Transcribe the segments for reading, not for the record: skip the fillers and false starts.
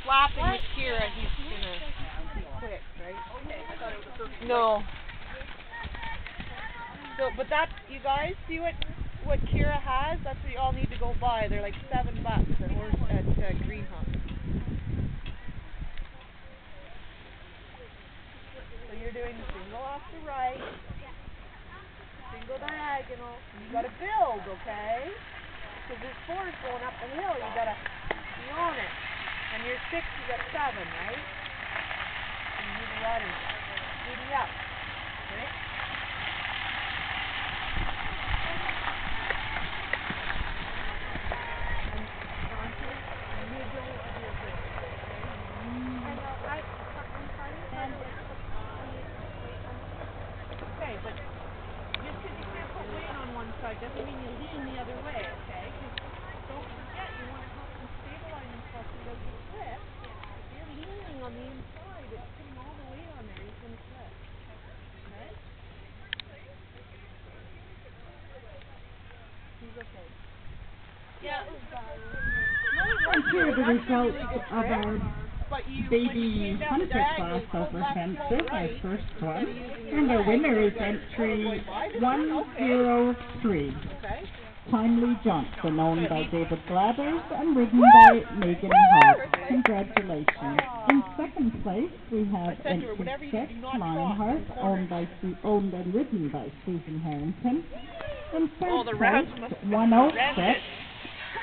flapping with Kira, he's gonna be quick, right? Okay, I thought it was the first. No. So, but that, you guys see what Kira has? That's what you all need to go buy. They're like $7 at Green Hump. So you're doing single off the right, single diagonal. You gotta build, okay? Because there's 4s going up the hill. You gotta be on it. And you're 6, you got 7, right? And you need running. Speeding up. Okay? Okay, but just because you can't put weight on one side doesn't mean you lean the other way, okay? Because don't forget, you want to help them stabilize themselves so they don't slip. If you're leaning on the inside, it's putting all the weight on there, he's going to slip. Okay? He's okay. Yeah. And here are the results of our baby hunter class over fences, our first one. And our winner is entry 103. Timely Johnson, owned by David Blathers and ridden by Megan Hart. Congratulations. In second place, we have entry 6, Lionheart, owned and ridden by Susan Harrington. In third place, 106,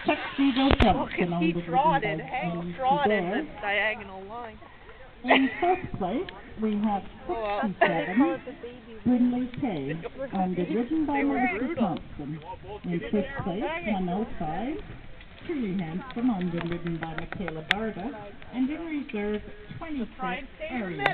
Tuxedo Johnson, owned and ridden by Nancy Bear. Diagonal line. In fourth place, we have 67, Brinley Kay, owned and ridden by Melissa Thompson. In fifth place, 105, Truly Handsome, owned and ridden by Michaela Barda. And in reserve, 26, Ariel.